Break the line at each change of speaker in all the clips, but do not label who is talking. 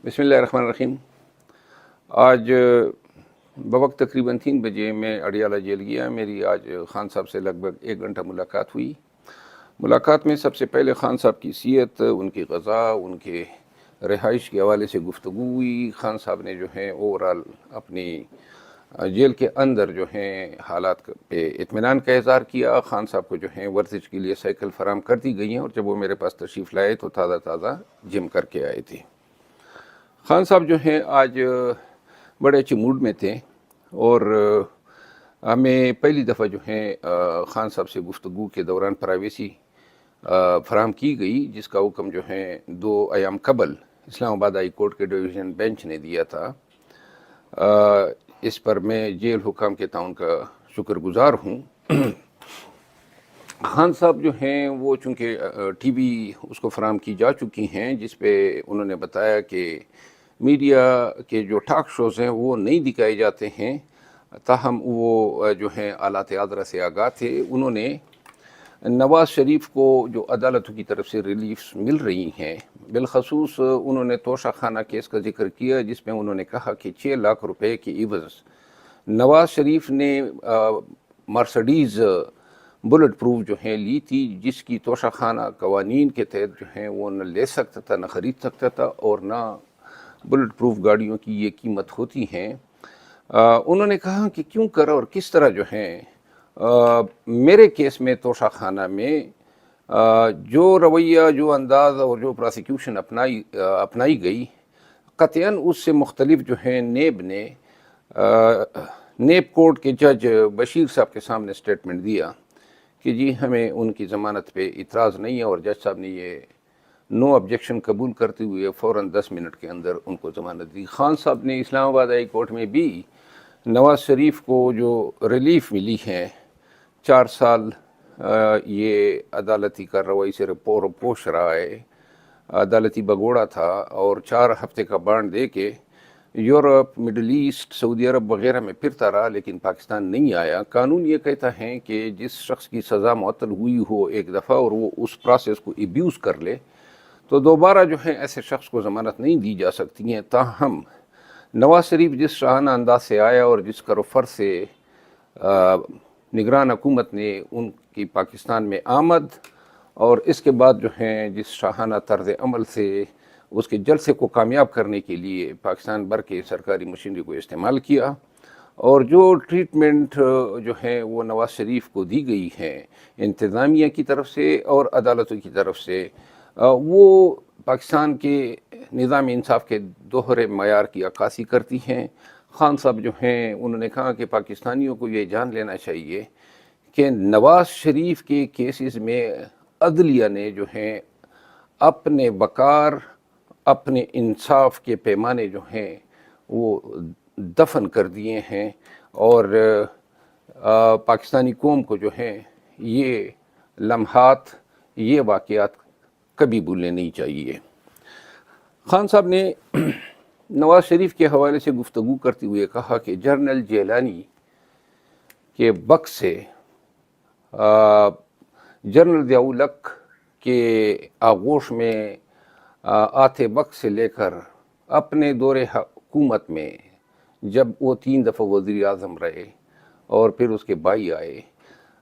بسم اللہ الرحمن الرحیم۔ آج بوقت تقریباً 3 بجے میں اڈیالہ جیل گیا۔ میری آج خان صاحب سے لگ بھگ 1 گھنٹہ ملاقات ہوئی۔ ملاقات میں سب سے پہلے خان صاحب کی سیرت، ان کی غذا، ان کے رہائش کے حوالے سے گفتگو ہوئی۔ خان صاحب نے جو ہے اوورال اپنی جیل کے اندر جو ہیں حالات پہ اطمینان کا اظہار کیا۔ خان صاحب کو جو ہیں ورزش کے لیے سائیکل فراہم کر دی گئی ہیں، اور جب وہ میرے پاس تشریف لائے تو تازہ تازہ جم کر کے آئے تھے۔ خان صاحب جو ہیں آج بڑے اچھے موڈ میں تھے، اور ہمیں پہلی دفعہ جو ہیں خان صاحب سے گفتگو کے دوران پرائیویسی فراہم کی گئی، جس کا حکم جو ہے 2 ایام قبل اسلام آباد ہائی کورٹ کے ڈویژن بینچ نے دیا تھا۔ اس پر میں جیل حکام کے تعاون کا شکر گزار ہوں۔ خان صاحب جو ہیں وہ چونکہ ٹی وی اس کو فراہم کی جا چکی ہیں، جس پہ انہوں نے بتایا کہ میڈیا کے جو ٹاک شوز ہیں وہ نہیں دکھائے جاتے ہیں، تاہم وہ جو ہیں آلات عذرا سے آگاہ تھے۔ انہوں نے نواز شریف کو جو عدالتوں کی طرف سے ریلیفز مل رہی ہیں، بالخصوص انہوں نے توشہ خانہ کیس کا ذکر کیا، جس میں انہوں نے کہا کہ 6 لاکھ روپے کے عوض نواز شریف نے مرسڈیز بلٹ پروف جو ہیں لی تھی، جس کی توشہ خانہ قوانین کے تحت جو ہیں وہ نہ لے سکتا تھا، نہ خرید سکتا تھا، اور نہ بلٹ پروف گاڑیوں کی یہ قیمت ہوتی ہیں۔ انہوں نے کہا کہ کیوں کر اور کس طرح جو ہیں میرے کیس میں توشہ خانہ میں جو رویہ، جو انداز اور جو پراسیکیوشن اپنائی گئی، قطعاً اس سے مختلف جو ہیں نیب کورٹ کے جج بشیر صاحب کے سامنے سٹیٹمنٹ دیا کہ جی ہمیں ان کی ضمانت پہ اعتراض نہیں ہے، اور جج صاحب نے یہ نو آبجیکشن قبول کرتے ہوئے فوراً 10 منٹ کے اندر ان کو ضمانت دی۔ خان صاحب نے اسلام آباد ہائی کورٹ میں بھی نواز شریف کو جو ریلیف ملی ہے، 4 سال یہ عدالتی کارروائی سے پوش رہا ہے، عدالتی بگوڑا تھا، اور 4 ہفتے کا بانڈ دے کے یورپ، مڈل ایسٹ، سعودی عرب وغیرہ میں پھرتا رہا، لیکن پاکستان نہیں آیا۔ قانون یہ کہتا ہے کہ جس شخص کی سزا معطل ہوئی ہو ایک دفعہ اور وہ اس پروسیس کو ایبیوز کر لے، تو دوبارہ جو ہے ایسے شخص کو ضمانت نہیں دی جا سکتی ہیں۔ تاہم نواز شریف جس شاہانہ انداز سے آیا اور جس کروفر سے نگران حکومت نے ان کی پاکستان میں آمد، اور اس کے بعد جو ہیں جس شاہانہ طرز عمل سے اس کے جلسے کو کامیاب کرنے کے لیے پاکستان بھر کے سرکاری مشینری کو استعمال کیا، اور جو ٹریٹمنٹ جو ہے وہ نواز شریف کو دی گئی ہے انتظامیہ کی طرف سے اور عدالتوں کی طرف سے، وہ پاکستان کے نظام انصاف کے دوہرے معیار کی عکاسی کرتی ہیں۔ خان صاحب جو ہیں انہوں نے کہا کہ پاکستانیوں کو یہ جان لینا چاہیے کہ نواز شریف کے کیسز میں عدلیہ نے جو ہیں اپنے وقار، اپنے انصاف کے پیمانے جو ہیں وہ دفن کر دیے ہیں، اور پاکستانی قوم کو جو ہیں یہ لمحات، یہ واقعات کبھی بھولنے نہیں چاہیے۔ خان صاحب نے نواز شریف کے حوالے سے گفتگو کرتے ہوئے کہا کہ جنرل جیلانی کے وقت سے جنرل ضیاء الحق کے آغوش میں آتے وقت سے لے کر اپنے دور حکومت میں جب وہ 3 دفعہ وزیر اعظم رہے اور پھر اس کے بھائی آئے،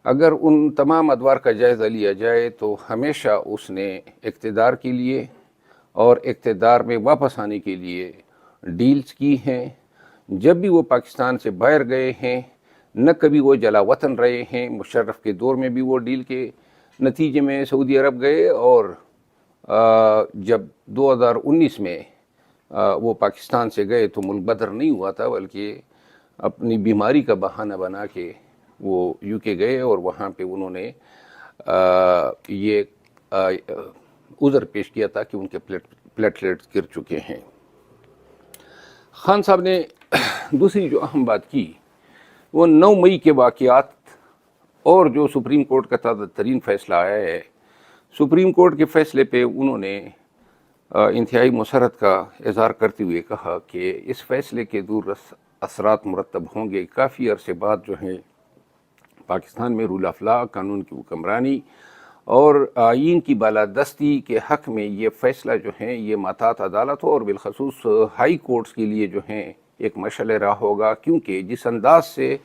اگر ان تمام ادوار کا جائزہ لیا جائے تو ہمیشہ اس نے اقتدار کے لیے اور اقتدار میں واپس آنے کے لیے ڈیلز کی ہیں۔ جب بھی وہ پاکستان سے باہر گئے ہیں، نہ کبھی وہ جلا وطن رہے ہیں۔ مشرف کے دور میں بھی وہ ڈیل کے نتیجے میں سعودی عرب گئے، اور جب 2019 میں وہ پاکستان سے گئے تو ملک بدر نہیں ہوا تھا، بلکہ اپنی بیماری کا بہانہ بنا کے وہ یو کے گئے، اور وہاں پہ انہوں نے یہ عذر پیش کیا تھا کہ ان کے پلیٹلیٹس گر چکے ہیں۔ خان صاحب نے دوسری جو اہم بات کی وہ 9 مئی کے واقعات اور جو سپریم کورٹ کا تازہ ترین فیصلہ آیا ہے۔ سپریم کورٹ کے فیصلے پہ انہوں نے انتہائی مسرت کا اظہار کرتے ہوئے کہا کہ اس فیصلے کے دور اثرات مرتب ہوں گے۔ کافی عرصے بعد جو ہیں پاکستان میں رول آف لا، قانون کی حکمرانی اور آئین کی بالادستی کے حق میں یہ فیصلہ جو ہیں یہ محتاط عدالت ہو اور بالخصوص ہائی کورٹس کے لیے جو ہیں ایک مشعل راہ ہوگا، کیونکہ جس انداز سے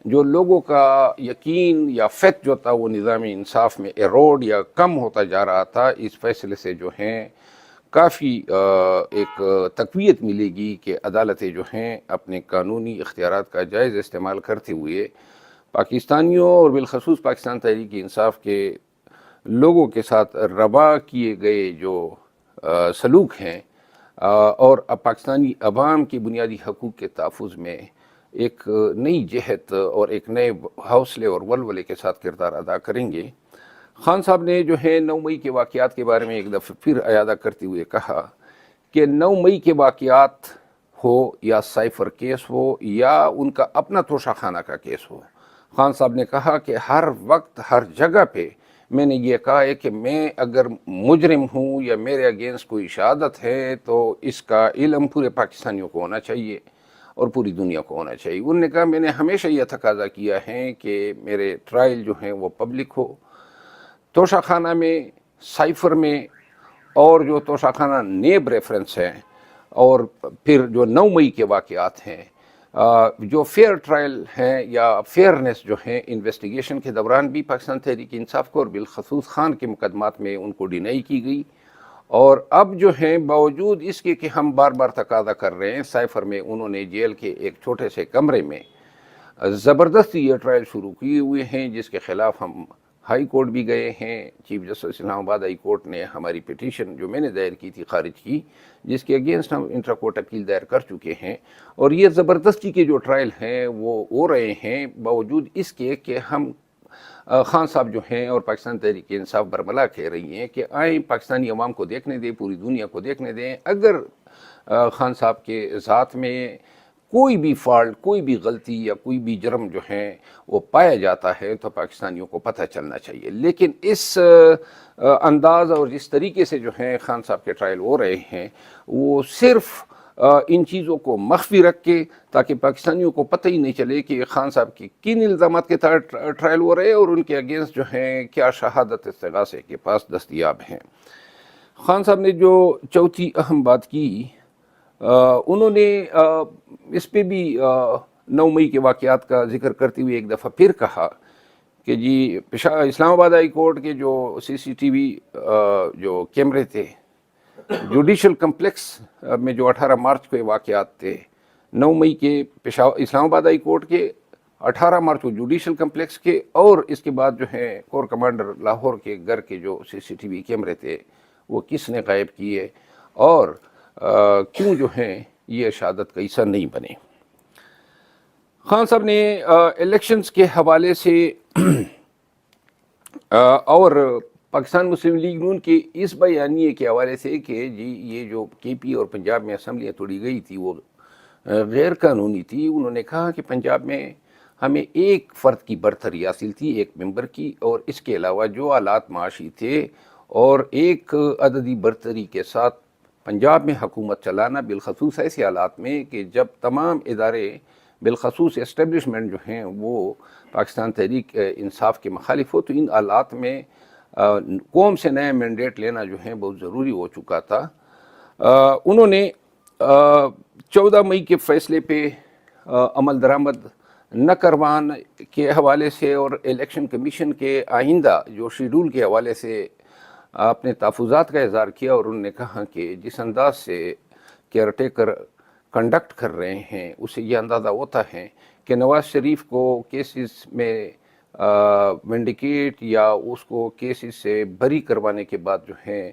جو لوگوں کا یقین یا فیتھ جو تھا وہ نظام انصاف میں ایروڈ یا کم ہوتا جا رہا تھا، اس فیصلے سے جو ہیں کافی ایک تقویت ملے گی کہ عدالتیں جو ہیں اپنے قانونی اختیارات کا جائز استعمال کرتے ہوئے پاکستانیوں اور بالخصوص پاکستان تحریک انصاف کے لوگوں کے ساتھ روا کیے گئے جو سلوک ہیں اور پاکستانی عوام کے بنیادی حقوق کے تحفظ میں ایک نئی جہت اور ایک نئے حوصلے اور ولولے کے ساتھ کردار ادا کریں گے۔ خان صاحب نے جو ہے 9 مئی کے واقعات کے بارے میں ایک دفعہ پھر اعادہ کرتے ہوئے کہا کہ 9 مئی کے واقعات ہو یا سائفر کیس ہو یا ان کا اپنا توشہ خانہ کا کیس ہو، خان صاحب نے کہا کہ ہر وقت ہر جگہ پہ میں نے یہ کہا ہے کہ میں اگر مجرم ہوں یا میرے اگینسٹ کوئی شہادت ہے تو اس کا علم پورے پاکستانیوں کو ہونا چاہیے اور پوری دنیا کو ہونا چاہیے۔ انہوں نے کہا میں نے ہمیشہ یہ تقاضا کیا ہے کہ میرے ٹرائل جو ہیں وہ پبلک ہو، توشہ خانہ میں، سائفر میں، اور جو توشہ خانہ نیب ریفرنس ہیں، اور پھر جو 9 مئی کے واقعات ہیں، جو فیئر ٹرائل ہیں یا فیئرنس جو ہیں انویسٹیگیشن کے دوران بھی پاکستان تحریک انصاف کو اور بالخصوص خان کے مقدمات میں ان کو ڈینائی کی گئی، اور اب جو ہیں باوجود اس کے کہ ہم بار بار تقاضا کر رہے ہیں، سائفر میں انہوں نے جیل کے ایک چھوٹے سے کمرے میں زبردستی یہ ٹرائل شروع کیے ہوئے ہیں، جس کے خلاف ہم ہائی کورٹ بھی گئے ہیں۔ چیف جسٹس اسلام آباد ہائی کورٹ نے ہماری پٹیشن جو میں نے دائر کی تھی خارج کی، جس کے اگینسٹ ہم انٹرا کورٹ اپیل دائر کر چکے ہیں، اور یہ زبردستی کے جو ٹرائل ہیں وہ ہو رہے ہیں باوجود اس کے کہ ہم خان صاحب جو ہیں اور پاکستان تحریک انصاف برملا کہہ رہی ہیں کہ آئیں پاکستانی عوام کو دیکھنے دیں، پوری دنیا کو دیکھنے دیں، اگر خان صاحب کے ذات میں کوئی بھی فالٹ، کوئی بھی غلطی یا کوئی بھی جرم جو ہے وہ پایا جاتا ہے تو پاکستانیوں کو پتہ چلنا چاہیے۔ لیکن اس انداز اور جس طریقے سے جو ہیں خان صاحب کے ٹرائل ہو رہے ہیں وہ صرف ان چیزوں کو مخفی رکھ کے تاکہ پاکستانیوں کو پتہ ہی نہیں چلے کہ خان صاحب کی کن الزامات کے تحت ٹرائل ہو رہے ہیں اور ان کے اگینسٹ جو ہیں کیا شہادت استغاثے کے پاس دستیاب ہیں۔ خان صاحب نے جو چوتھی اہم بات کی، انہوں نے اس پہ بھی 9 مئی کے واقعات کا ذکر کرتے ہوئے ایک دفعہ پھر کہا کہ جی اسلام آباد ہائی کورٹ کے جو سی سی ٹی وی جو کیمرے تھے جوڈیشل کمپلیکس میں، جو 18 مارچ کے واقعات تھے، 9 مئی کے اسلام آباد ہائی کورٹ کے، 18 مارچ کو جوڈیشل کمپلیکس کے، اور اس کے بعد جو ہے کور کمانڈر لاہور کے گھر کے جو سی سی ٹی وی کیمرے تھے وہ کس نے غائب کیے اور کیوں جو ہیں یہ شہادت کا حصہ نہیں بنے۔ خان صاحب نے الیکشنز کے حوالے سے اور پاکستان مسلم لیگ نون کے اس بیانیے کے حوالے سے کہ جی یہ جو کے پی اور پنجاب میں اسمبلیاں توڑی گئی تھی وہ غیر قانونی تھی، انہوں نے کہا کہ پنجاب میں ہمیں ایک فرد کی برتری حاصل تھی، ایک ممبر کی، اور اس کے علاوہ جو آلات معاشی تھے اور ایک عددی برتری کے ساتھ پنجاب میں حکومت چلانا، بالخصوص ایسے حالات میں کہ جب تمام ادارے بالخصوص اسٹیبلشمنٹ جو ہیں وہ پاکستان تحریک انصاف کے مخالف ہو، تو ان حالات میں قوم سے نیا مینڈیٹ لینا جو ہے بہت ضروری ہو چکا تھا۔ انہوں نے 14 مئی کے فیصلے پہ عمل درآمد نہ کروان کے حوالے سے اور الیکشن کمیشن کے آئندہ جو شیڈول کے حوالے سے اپنے تحفظات کا اظہار کیا، اور انہوں نے کہا کہ جس انداز سے کیئر ٹیکر کنڈکٹ کر رہے ہیں اسے یہ اندازہ ہوتا ہے کہ نواز شریف کو کیسز میں ونڈیکیٹ یا اس کو کیسز سے بری کروانے کے بعد جو ہے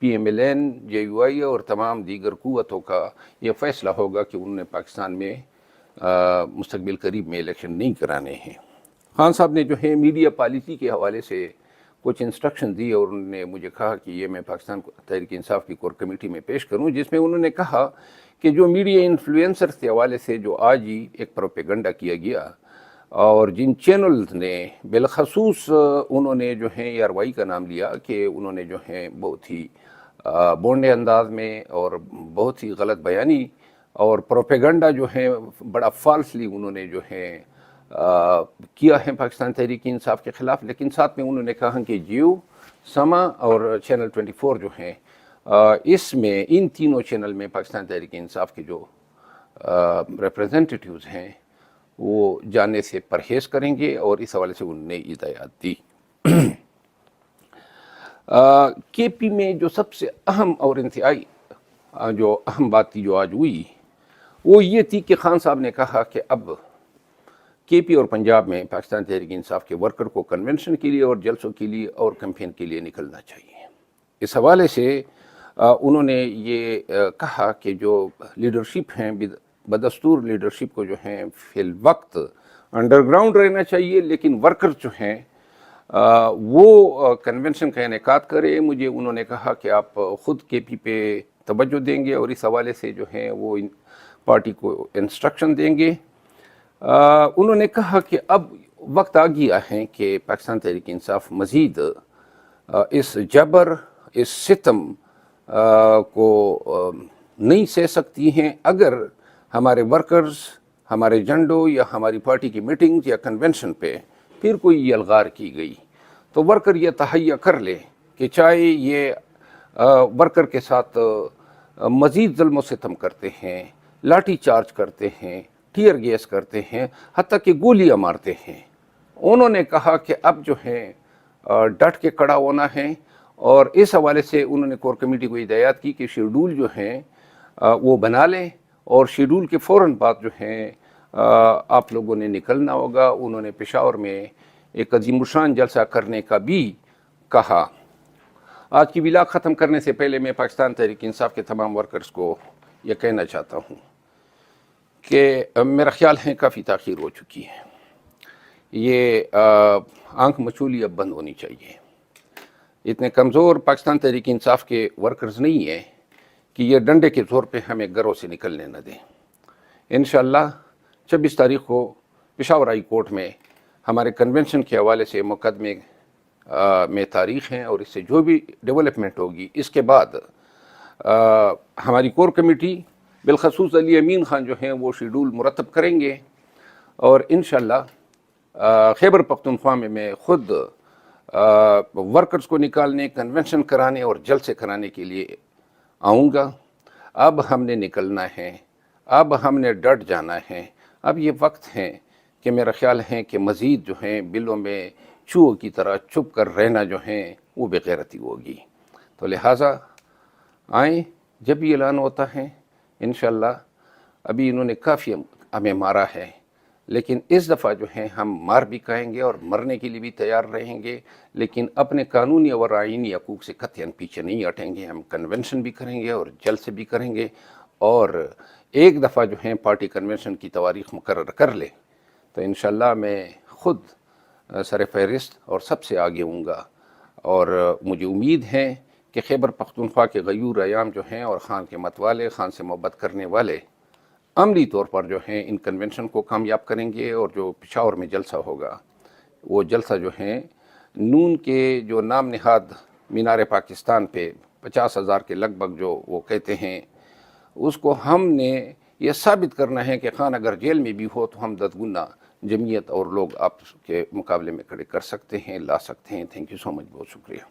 P M L N, J U I اور تمام دیگر قوتوں کا یہ فیصلہ ہوگا کہ انہوں نے پاکستان میں مستقبل قریب میں الیکشن نہیں کرانے ہیں۔ خان صاحب نے جو ہے میڈیا پالیسی کے حوالے سے کچھ انسٹرکشن دی، اور انہوں نے مجھے کہا کہ یہ میں پاکستان تحریک انصاف کی کور کمیٹی میں پیش کروں، جس میں انہوں نے کہا کہ جو میڈیا انفلوئنسرز کے حوالے سے جو آج ہی ایک پروپیگنڈا کیا گیا، اور جن چینلز نے بالخصوص انہوں نے جو ہے یاروائی کا نام لیا کہ انہوں نے جو ہے بہت ہی بونڈے انداز میں اور بہت ہی غلط بیانی اور پروپیگنڈا جو ہے بڑا فالسلی انہوں نے جو ہے کیا ہے پاکستان تحریک انصاف کے خلاف، لیکن ساتھ میں انہوں نے کہا کہ جیو سما اور چینل 24 جو ہیں، اس میں ان تینوں چینل میں پاکستان تحریک انصاف کے جو ریپرزنٹیٹیوز ہیں وہ جانے سے پرہیز کریں گے، اور اس حوالے سے انہوں نے ہدایات دی۔ کے پی میں جو سب سے اہم اور انتہائی جو اہم بات تھی جو آج ہوئی وہ یہ تھی کہ خان صاحب نے کہا کہ اب کے پی اور پنجاب میں پاکستان تحریک انصاف کے ورکر کو کنونشن کے لیے اور جلسوں کے لیے اور کیمپین کے لیے نکلنا چاہیے۔ اس حوالے سے انہوں نے یہ کہا کہ جو لیڈرشپ ہیں بدستور لیڈرشپ کو جو ہیں فی الوقت انڈر گراؤنڈ رہنا چاہیے، لیکن ورکر جو ہیں وہ کنونشن کا انعقاد کرے۔ مجھے انہوں نے کہا کہ آپ خود کے پی پہ توجہ دیں گے اور اس حوالے سے جو ہیں وہ پارٹی کو انسٹرکشن دیں گے۔ انہوں نے کہا کہ اب وقت آ گیا ہے کہ پاکستان تحریک انصاف مزید اس جبر، اس ستم کو نہیں سہ سکتی ہیں۔ اگر ہمارے ورکرز ہمارے جھنڈوں یا ہماری پارٹی کی میٹنگز یا کنونشن پہ پھر کوئی یلغار کی گئی تو ورکر یہ تہیہ کر لے کہ چاہے یہ ورکر کے ساتھ مزید ظلم و ستم کرتے ہیں، لاٹھی چارج کرتے ہیں، ٹیئر گیس کرتے ہیں، حتیٰ کہ گولیاں مارتے ہیں۔ انہوں نے کہا کہ اب جو ہے ڈٹ کے کھڑا ہونا ہے، اور اس حوالے سے انہوں نے کور کمیٹی کو ہدایات کی کہ شیڈول جو ہیں وہ بنا لیں، اور شیڈول کے فوراً بعد جو ہیں آپ لوگوں نے نکلنا ہوگا۔ انہوں نے پشاور میں ایک عظیم الشان جلسہ کرنے کا بھی کہا۔ آج کی ویلاگ ختم کرنے سے پہلے میں پاکستان تحریک انصاف کے تمام ورکرز کو یہ کہنا چاہتا ہوں کہ میرا خیال ہے کافی تاخیر ہو چکی ہے۔ یہ آنکھ مچولی اب بند ہونی چاہیے۔ اتنے کمزور پاکستان تحریک انصاف کے ورکرز نہیں ہیں کہ یہ ڈنڈے کے زور پہ ہمیں گھروں سے نکلنے نہ دیں۔ انشاءاللہ 26 تاریخ کو پشاور ہائی کورٹ میں ہمارے کنونشن کے حوالے سے مقدمے میں تاریخ ہیں، اور اس سے جو بھی ڈیولپمنٹ ہوگی اس کے بعد ہماری کور کمیٹی بالخصوص علی امین خان جو ہیں وہ شیڈول مرتب کریں گے، اور انشاءاللہ خیبر پختونخوا میں خود ورکرز کو نکالنے، کنونشن کرانے اور جلسے کرانے کے لیے آؤں گا۔ اب ہم نے نکلنا ہے، اب ہم نے ڈٹ جانا ہے۔ اب یہ وقت ہے کہ میرا خیال ہے کہ مزید جو ہیں بلوں میں چوہوں کی طرح چھپ کر رہنا جو ہیں وہ بے غیرتی ہوگی۔ تو لہٰذا آئیں، جب بھی اعلان ہوتا ہے انشاءاللہ، ابھی انہوں نے کافی ہمیں مارا ہے، لیکن اس دفعہ جو ہے ہم مار بھی کھائیں گے اور مرنے کے لیے بھی تیار رہیں گے، لیکن اپنے قانونی اور آئینی حقوق سے قطعاً پیچھے نہیں ہٹیں گے۔ ہم کنونشن بھی کریں گے اور جلسے بھی کریں گے، اور ایک دفعہ جو ہیں پارٹی کنونشن کی تواریخ مقرر کر لے تو انشاءاللہ میں خود سر فہرست اور سب سے آگے ہوں گا، اور مجھے امید ہے کہ خیبر پختونخوا کے غیور ایام جو ہیں اور خان کے متوالے، خان سے محبت کرنے والے عملی طور پر جو ہیں ان کنونشن کو کامیاب کریں گے، اور جو پشاور میں جلسہ ہوگا وہ جلسہ جو ہیں نون کے جو نام نہاد مینار پاکستان پہ 50,000 کے لگ بھگ جو وہ کہتے ہیں، اس کو ہم نے یہ ثابت کرنا ہے کہ خان اگر جیل میں بھی ہو تو ہم 10 گنا جمعیت اور لوگ آپ کے مقابلے میں کھڑے کر سکتے ہیں، لا سکتے ہیں۔ تھینک یو سو مچ، بہت شکریہ۔